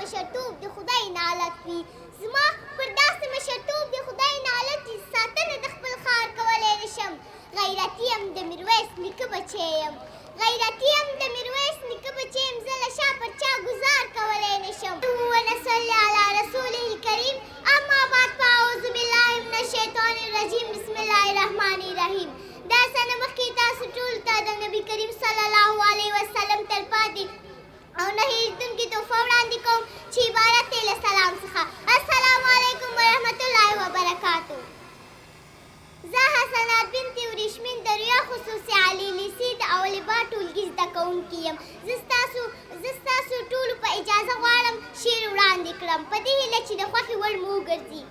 مشرتوب د خدای نعلت وي زما پر داسې مشرتوب د خدای نعلت چې ساتنه د خپل ښار کولی نشم غیرتي یم د میرویس نیکه بچی یم غیرتي یم د میرویس نیکه بچی یم زه له شا پر چا ګزار کولی نشم ونصلي علی رسوله الکریم اما بعد فاعوذ بالله من الشیطان الرجیم بسم الله الرحمن الرحیم دا سنه مخکې تاسو ټولو ته د نبي کریم صلی الله علیه وسلم تلپاتې او نه هېرېدونکې تحفه وړاندې کوم چې عبارت دی له سلام څخه السلام علیکم ورحمت الله وبرکاتو زه حسنات بنت وریشمین د ریا خصوصي عالي لیسې د اولبا ټولګي زده کوونکې یم زه ستاسو ټولو په اجازه غواړم شعر وړاندې کړم په دې هیله چې د خوښې وړ مو وګرځي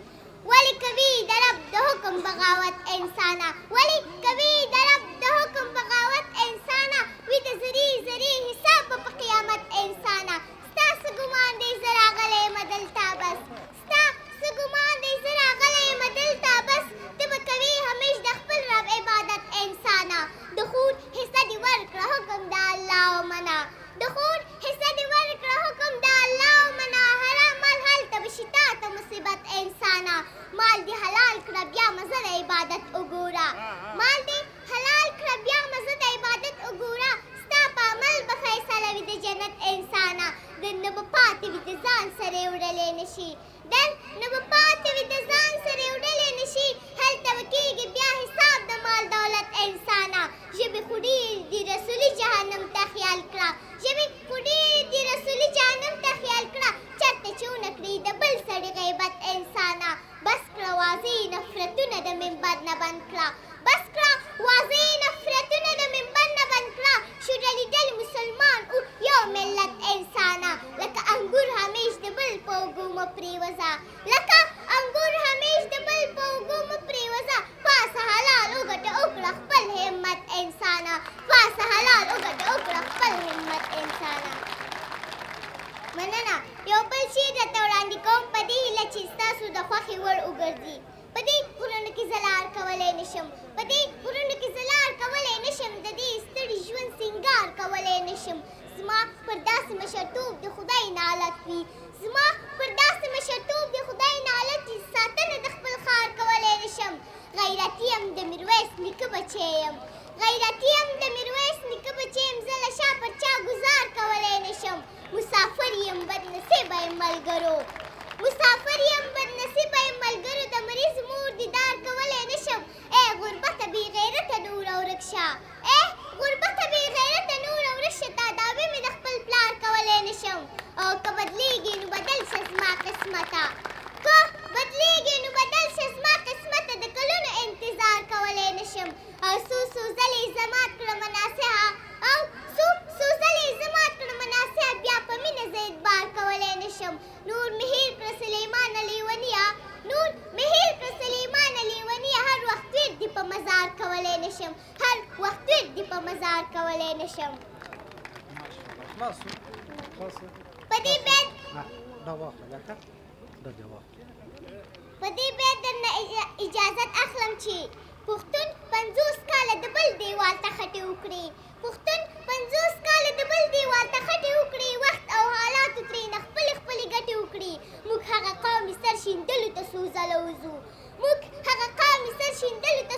ولې کوي د رب د حکم بغاوت انسانه ولې کوي د رب د حکم بغاوت انسانه وي د زري حساب به په قیامت انسانه ستا څه ګمان دی زه راغلی یم دلته بس ستا څه ګمان دی زه راغلی یم دلته بس ته به کوې همیش د خپل رب عبادت انسانه د خور حصه دې ورکړه حکم د الله ومنه د خور حصه دې ورکړه حکم د الله ومنه حرام مال هلته به شي تا ته مصیبت انسانه مال دې حلال کړه بیا مزه د عبادت وګوره مال دې حلال کړه بیا مزه د عبادت وګوره ستا په عمل به فیصله وي د جنت انسانه در نه به پاتې وي د ځان سره یې وړلی نه شي در نه به پاتې وي د ځان سره یې وړلی نه شي هلته به کېږي بیا حساب د مال دولت انسانه ژبې خو ډېرې دي رسولي جهنم ته خیال کړه ژبې خو ډېرې دي رسولي جهنم ته خیال کړه چېرته چې ونه کړي د بل سړي غیبت انسانه بس کړه واضح نفرتونه د منبر نه بند کړه بس کړه واضح نفرتونه د منبر نه بند کړه شو ډلې ډلې مسلمان او یو ملت انسانه لکه انګور همیش د بل په اوږو مه پرېوځه لکه انګور همیش د بل په اوږو مه پرېوځه پاسه حلال وګټه وکړه خپل همت انسانه پاسه حلال وګټه وکړه خپل همت انسانه مننه یو بل شعر درته وړاندې کوم په دې هیله چې ستاسو د خوښې وړ وګرځي په دې غرونو کې زه لار کولی نشم په دې غرونو کې زه لار کولی نشم د دې ستړي ژوند سینګار کولی نشم زما پر داسې مشرتوب د خدای نعلت وي زما پر داسې مشرتوب د خدای نعلت چې ساتنه د خپل ښار کولی نشم غیرتي یم د میرویس نیکه بچی یم غیرتي یم د میرویس نیکه بچی یم زه له شا پر چا ګزار کولی نشم مسافر یم بدنصیبه یم ملګرو مسافر یم بدنصیبه یم ملګرو د مریض مور دیدار کولی نشم ای غربته بې غیرته نوره ورک شه ای غربته بې غیرته نوره ورک شه تا دعوې مې د خپل پلار کولی نشم او که بدلېږي نو بدل شه زما قسمته که بدلېږي نو بدل شه زما قسمته د کلونو انتظار کولی نشم او څو ځلې یې زه مات کړم ناصحه او څو ځلې یې زه مات کړم ناصحه بیا په مینه زه اعتبار کولی نشم نور مې هېر کړه سلیمان لیونیه نور مې هېر کړه سلیمان لیونیه هر وخت ویر دې په مزار کولی نشم هر وخت ویر دې په مزار کولی نشم په دې بیت په دې بیت درنه اجازت اخلم چې پښتون 50 کاله د بل دیوال ته خټې وکړي پښتون 50 کاله د بل دیوال ته خټې وکړي وخت او حالاتو ترېنه خپلې ګټې وکړي موږ هغه قوم سر شیندلو ته څو ځله وځو موږ هغه قوم سر شیندلو ته